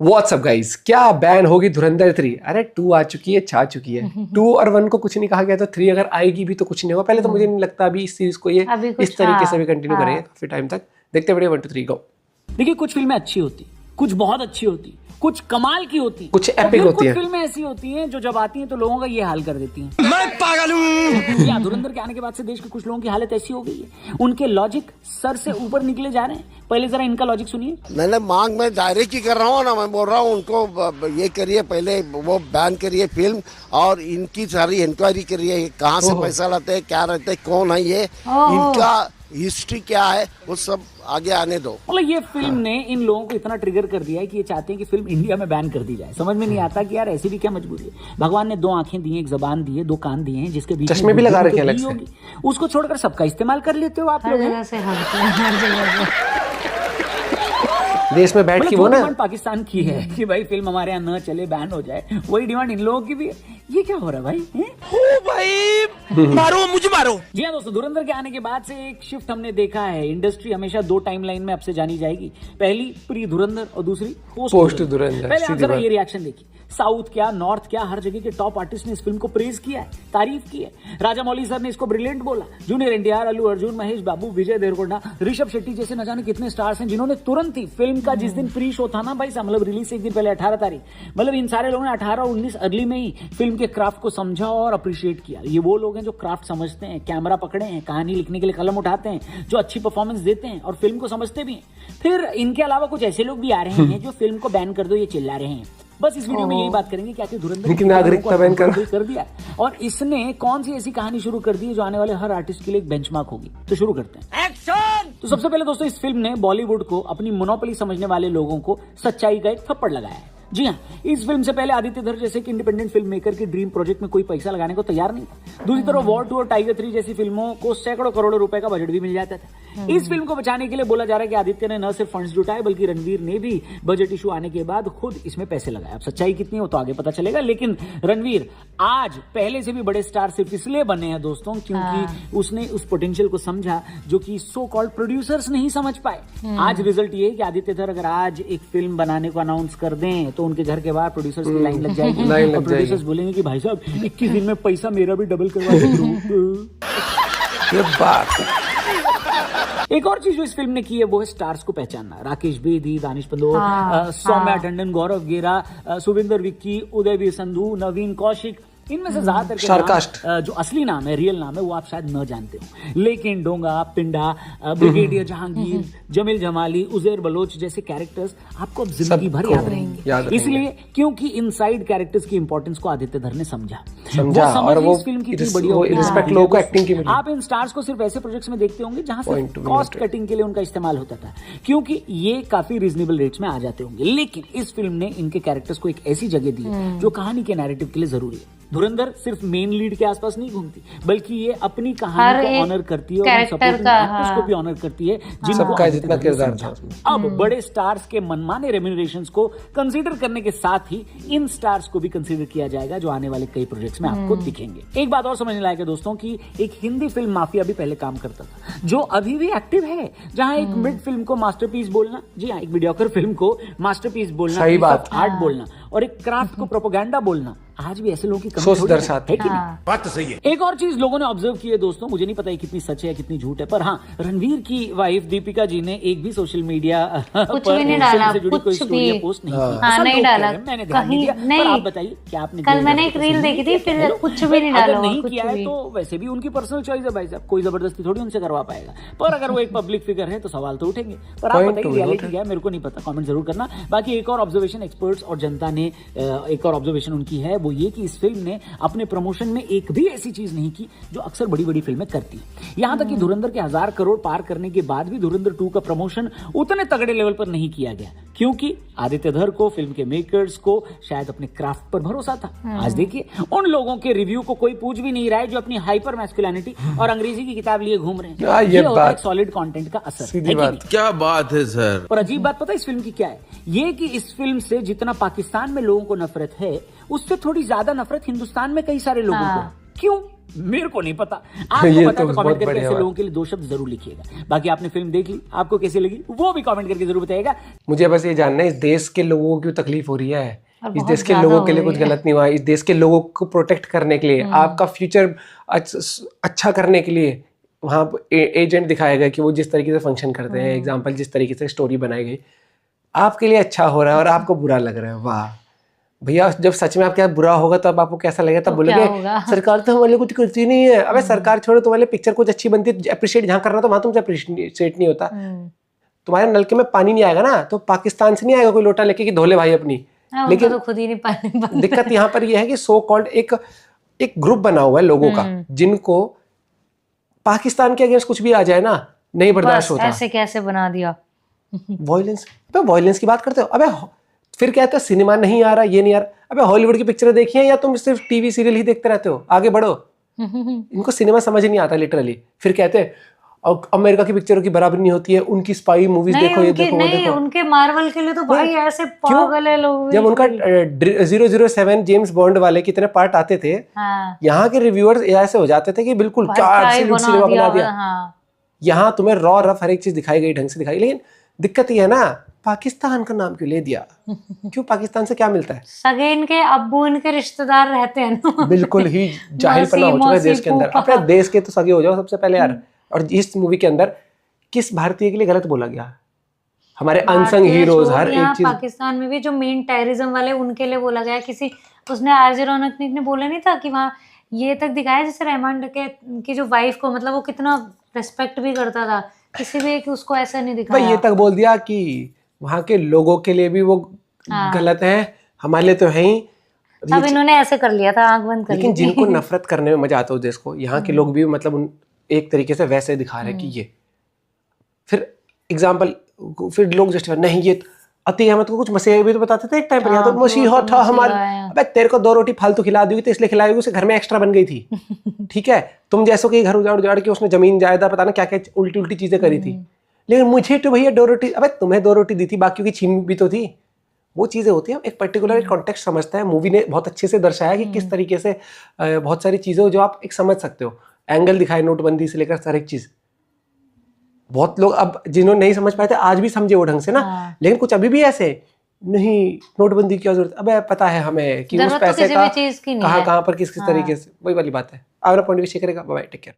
WhatsApp guys, क्या ban होगी धुरंधर 3? अरे 2 आ चुकी है, छा चुकी है। 2 और 1 को कुछ नहीं कहा गया, तो 3 अगर आएगी भी तो कुछ नहीं होगा। पहले तो मुझे नहीं लगता अभी इस सीरीज को ये इस तरीके से भी कंटिन्यू करेंगे काफी टाइम तक। देखते वीडियो 1 2 3 गो। देखिए, कुछ फिल्में अच्छी होती, कुछ बहुत अच्छी होती, कुछ कमाल की होती, कुछ एपिक होती है। कुछ फिल्में ऐसी होती हैं जो जब आती हैं तो लोगों का ये हाल कर देती हैं। मैं पागल हूँ। या धुरंधर के आने के बाद से देश के कुछ लोगों की हालत ऐसी हो गई है, उनके लॉजिक सर से ऊपर निकले जा रहे हैं। पहले जरा इनका लॉजिक सुनिए। मैंने मांग में डायरेक्ट ही कर रहा हूँ ना, मैं बोल रहा हूँ उनको ये करिए, पहले वो बैन करिए फिल्म, और इनकी सारी इंक्वायरी करिए, कहाँ से पैसा लाते हैं, क्या रहते हैं, कौन है ये, इनका हिस्ट्री क्या है, वो सब आगे आने दो। मतलब ये फिल्म ने इन लोगों को इतना ट्रिगर कर दिया है कि ये चाहते हैं कि फिल्म इंडिया में बैन कर दी जाए। समझ में नहीं आता कि यार ऐसी भी क्या मजबूरी है। भगवान ने 2 आंखें दी हैं, एक जबान दी है, 2 कान दिए हैं, जिसके बीच चश्मे भी लगा रखे हैं अलग से। उसको छोड़कर सबका इस्तेमाल कर लेते हो आप लोग। देश में बैठ के वो ना डिमांड पाकिस्तान की है कि भाई फिल्म हमारे यहाँ न चले, बैन हो जाए, वही डिमांड इन लोगों की भी है। ये क्या हो रहा है भाई? ओ भाई मारो मुझे मारो। जी हाँ दोस्तों, धुरंधर के आने के बाद से एक शिफ्ट हमने देखा है। इंडस्ट्री हमेशा 2 टाइमलाइन में अब से जानी जाएगी। पहली प्री धुरंधर और दूसरी पोस्ट धुरंधर। पहले आप जरा ये रिएक्शन देखिए। साउथ क्या, नॉर्थ क्या, हर जगह के टॉप आर्टिस्ट ने इस फिल्म को प्रेज किया है, तारीफ की है। राजा मौली सर ने इसको ब्रिलियंट बोला। जूनियर एनटीआर, अल्लू अर्जुन, महेश बाबू, विजय देवरकोंडा, ऋषभ शेट्टी जैसे न जाने कितने स्टार्स हैं जिन्होंने तुरंत ही फिल्म का जिस दिन प्री शो था ना भाई साहब, मतलब रिलीज से एक दिन पहले 18 तारीख, मतलब इन सारे लोगों ने 18 और 19 अर्ली में ही फिल्म के क्राफ्ट को समझा और अप्रिशिएट किया। ये वो लोग हैं जो क्राफ्ट समझते हैं, कैमरा पकड़े हैं, कहानी लिखने के लिए कलम उठाते हैं, जो अच्छी परफॉर्मेंस देते हैं और फिल्म को समझते भी हैं। फिर इनके अलावा कुछ ऐसे लोग भी आ रहे हैं जो फिल्म को बैन कर दो ये चिल्ला रहे हैं। बस इस वीडियो में यही बात करेंगे कि आखिर धुरंधर की नागरिकता बैन कर दिया और इसने कौन सी ऐसी कहानी शुरू कर दी है जो आने वाले हर आर्टिस्ट के लिए एक बेंचमार्क होगी। तो शुरू करते हैं। एक्शन! तो सबसे पहले दोस्तों, इस फिल्म ने बॉलीवुड को अपनी मोनोपोली समझने वाले लोगों को सच्चाई का एक थप्पड़ लगाया है। जी हाँ, इस फिल्म से पहले आदित्य धर जैसे कि इंडिपेंडेंट फिल्म मेकर की ड्रीम प्रोजेक्ट में कोई पैसा लगाने को तैयार नहीं था। दूसरी तरफ वॉर 2 और टाइगर 3 जैसी फिल्मों को सैकड़ों करोड़ों रुपए का बजट भी मिल जाता था। इस फिल्म को बचाने के लिए बोला जा रहा है कि आदित्य ने न सिर्फ फंड्स जुटाए बल्कि रणवीर ने भी बजट इशू आने के बाद खुद इसमें पैसे लगाए। अब सच्चाई कितनी हो तो आगे पता चलेगा, लेकिन रणवीर आज पहले से भी बड़े स्टार सिर्फ इसलिए बने हैं दोस्तों क्योंकि उसने उस पोटेंशियल को समझा जो कि सो कॉल्ड प्रोड्यूसर्स नहीं समझ पाए। आज रिजल्ट ये है कि आदित्य धर अगर आज एक फिल्म बनाने को अनाउंस कर दें तो उनके घर के बाहर प्रोड्यूसर्स की लाइन लग जाएगी और प्रोड्यूसर्स बोलेंगे कि भाई साहब 21 दिन में पैसा मेरा भी डबल करवा दो। ये बात। एक और चीज जो इस फिल्म ने की है वो है स्टार्स को पहचानना। राकेश बेदी, दानिश पंदोर, सौम्या टंडन, गौरव गेरा, सुविंदर विक्की, उदयवीर संधू, नवीन कौशिक, इनमें से ज्यादातर के नाम, जो असली नाम है, रियल नाम है, वो आप शायद न जानते हो, लेकिन डोंगा, पिंडा, ब्रिगेडियर जहांगीर, जमील जमाली, उजैर बलोच जैसे कैरेक्टर्स आपको अब जिंदगी भर याद रहेंगे। इसलिए क्योंकि इनसाइड कैरेक्टर्स की इंपॉर्टेंस को आदित्य धर ने समझा और वो इस फिल्म की रिस्पेक्ट लोगों को एक्टिंग की मिली। आप इन स्टार्स को सिर्फ ऐसे प्रोजेक्ट्स में देखते होंगे जहां से कॉस्ट कटिंग के लिए उनका इस्तेमाल होता था, क्योंकि ये काफी रीजनेबल रेट्स में आ जाते होंगे। लेकिन इस फिल्म ने इनके कैरेक्टर्स को एक ऐसी जगह दी जो कहानी के नैरेटिव के लिए जरूरी है। धुरंधर सिर्फ मेन लीड के आसपास नहीं घूमती, बल्कि ये अपनी कहानी को ऑनर करती है और सपोर्टिंग एक्टर्स को भी ऑनर करती है जिनका जितना किरदार था। अब बड़े स्टार्स के मनमाने रेम्यूनरेशंस को कंसीडर करने के साथ ही इन स्टार्स को भी कंसीडर किया जाएगा जो आने वाले कई प्रोजेक्ट्स में आपको दिखेंगे। एक बात और समझने लायक है दोस्तों कि एक हिंदी फिल्म माफिया भी पहले काम करता था जो अभी भी एक्टिव है, जहां एक मिड फिल्म को मास्टरपीस बोलना, जी हाँ, एक मीडियोकर फिल्म को मास्टरपीस बोलना, सही बात, आर्ट बोलना और एक क्राफ्ट को प्रोपेगेंडा बोलना, आज भी ऐसे लोगों की कमी दर्शाते हैं। बात तो सही है। एक और चीज लोगों ने ऑब्जर्व की है दोस्तों, मुझे नहीं पता कितनी सच है कितनी झूठ है, पर हाँ, रणवीर की वाइफ दीपिका जी ने एक भी सोशल मीडिया कुछ भी नहीं डाला, कुछ भी पोस्ट नहीं नहीं डाला, मैंने ध्यान नहीं दिया। पर आप बताइए क्या आपने? कल मैंने एक रील देखी थी, फिर कुछ भी नहीं डाला। नहीं किया है तो वैसे भी उनकी पर्सनल चॉइस है भाई साहब, कोई जबरदस्ती थोड़ी उनसे करवा पाएगा। पर अगर वो एक पब्लिक फिगर है तो सवाल तो उठेंगे। पर आप बताइए रियलिटी क्या है, मेरे को नहीं पता, कमेंट जरूर करना। बाकी एक और ऑब्जर्वेशन एक्सपर्ट्स और जनता ने एक और ऑब्जर्वेशन उनकी है, वो ये कि इस फिल्म ने अपने प्रमोशन में एक भी ऐसी चीज नहीं की जो अक्सर बड़ी बड़ी फिल्में करती हैं। यहां तक कि धुरंधर के 1000 करोड़ पार करने के बाद भी धुरंधर 2 का प्रमोशन उतने तगड़े लेवल पर नहीं किया गया, क्योंकि आदित्य धर को, फिल्म के मेकर्स को शायद अपने क्राफ्ट पर भरोसा था। आज देखिए उन लोगों के रिव्यू को कोई पूछ भी नहीं रहा है जो अपनी हाइपर मैस्कुलिनिटी और अंग्रेजी की किताब लिए घूम रहे हैं। ये होता है सॉलिड कंटेंट का असर। क्या बात है सर। और अजीब बात पता है इस फिल्म की क्या है? ये कि इस फिल्म से जितना पाकिस्तान में लोगों को नफरत है, उससे थोड़ी ज्यादा नफरत हिंदुस्तान में कई सारे लोगों को। क्यों? मेरे को नहीं पता, आपको ये पता तो तो बहुत कमेंट करके बढ़िया ऐसे बात। लोगों के लिए 2 शब्द जरूर लिखिएगा। बाकी आपने फिल्म देख ली, आपको कैसी लगी वो भी कमेंट करके जरूर बताइएगा। मुझे बस ये जानना है इस देश के लोगों को क्यों तकलीफ हो रही है, और इस बहुत देश के ज्यादा लोगों हो के लिए रही कुछ है। गलत नहीं हुआ, इस देश के लोगों को प्रोटेक्ट करने के लिए, आपका फ्यूचर अच्छा करने के लिए वहाँ एजेंट दिखाया गया कि वो जिस तरीके से फंक्शन करते हैं, एग्जाम्पल जिस तरीके से स्टोरी बनाई गई, आपके लिए अच्छा हो रहा है और आपको बुरा लग रहा है। वाह भैया, जब सच में आपके साथ बुरा होगा तब आपको कैसा लगेगा, तब तो क्या बोलोगे होगा? सरकार तो हमारे लिए कुछ करती नहीं है। अबे सरकार छोड़ो, तुम्हारे लिए पिक्चर कुछ अच्छी बनती है, अप्रिशिएट जहाँ करना तो वहाँ तुमसे अप्रिशिएट नहीं होता। तुम्हारे नलके में पानी नहीं आएगा ना तो पाकिस्तान से नहीं आएगा कोई लोटा लेके कि धोले भाई अपनी। हाँ, उनका लेकिन तो खुद ही नहीं पानी बंद। दिक्कत यहाँ पर यह है कि सो कॉल्ड एक ग्रुप बना हुआ है लोगों का जिनको पाकिस्तान के अगेंस्ट कुछ भी आ जाए ना नहीं बर्दाश्त बस होता। ऐसे कैसे बना दिया। वॉयलेंस, अबे वॉयलेंस की बात करते हो, अबे फिर कहते हो सिनेमा नहीं आ रहा, ये नहीं आ रहा। अबे हॉलीवुड की पिक्चरें देखी है या तुम सिर्फ टीवी सीरियल ही देखते रहते हो? आगे बढ़ो। इनको सिनेमा समझ नहीं आता लिटरली। फिर कहते हैं और अमेरिका की पिक्चरों की बराबरी नहीं होती है, उनकी स्पाई मूवीज नहीं देखो, ये उनके देखो, वो नहीं देखो। उनके मार्वल के लिए तो भाई ऐसे पागल है लोग। जब उनका 007 जेम्स बॉन्ड वाले कितने पार्ट आते थे, हाँ, यहाँ के रिव्यूअर्स ऐसे हो जाते थे कि बिल्कुल भाई क्या क्या ही एब्सोल्यूट सिनेमा बना दिया। हाँ। यहाँ तुम्हें रॉ रफ हर एक चीज दिखाई गई, ढंग से दिखाई। लेकिन दिक्कत ये है ना, पाकिस्तान का नाम क्यों ले दिया? क्यों? पाकिस्तान से क्या मिलता है? सगे इनके अब्बू इनके रिश्तेदार रहते हैं ना। बिल्कुल ही जाहिलपना हो चुका है देश के अंदर। अपने देश के तो सगे हो जाओ सबसे पहले यार। और इस मूवी के अंदर किस भारतीय के लिए गलत बोला गया? हमारे अनसंग भारतीय हीरोज, छोड़ हर यहाँ एक चीज। पाकिस्तान में भी जो मेन टेररिज्म वाले उनके लिए बोला गया। किसी उसने आरजे रौनक ने बोला नहीं था कि वहाँ ये तक दिखाया जैसे रहमान के की जो वाइफ को मतलब वो कितना रिस्पेक्ट भी करता था, किसी भी कि उसको ऐसा नहीं भाई दिखाया। ये तक बोल दिया कि वहाँ के लोगों के लिए भी वो गलत है, हमारे लिए तो है ही। अब इन्होंने ऐसे कर लिया था, आंख बंद कर ली लेकिन थी। जिनको नफरत करने में मजा आता है उस देश को, यहाँ के लोग भी मतलब एक तरीके से वैसे दिखा रहे हैं कि ये। फिर एग्जाम्पल, फिर लोग जस्टिफाई नहीं, ये अति अहमद को कुछ मसीहा भी तो बताते थे एक टाइम पर, यहाँ तो मसीहा था हमारे। अबे तेरे को 2 रोटी फालतू खिला दी हुई तो इसलिए खिलाई हुई, उसे घर में एक्स्ट्रा बन गई थी। ठीक है, तुम जैसों के घर उजाड़ उजाड़ के उसने जमीन जायदाद पता ना क्या क्या उल्टी उल्टी चीजें करी थी। लेकिन मुझे तो भैया 2 रोटी, अबे तुम्हें 2 रोटी दी थी, बाकियों की छीन भी तो थी। वो चीजें होती है, एक पर्टिकुलर कॉन्टेक्स्ट समझता है। मूवी ने बहुत अच्छे से दर्शाया कि किस तरीके से बहुत सारी चीजें जो आप एक समझ सकते हो, एंगल दिखाए नोटबंदी से लेकर हर एक चीज। बहुत लोग अब जिन्होंने नहीं समझ पाए थे आज भी समझे वो ढंग से ना। लेकिन कुछ अभी भी ऐसे नहीं, नोटबंदी की क्या जरूरत? अबे पता है हमें कि उस पैसे का कहाँ पर किस तरीके से, वही वाली बात है। अपना पॉइंट शेयर करेगा। Bye, take care.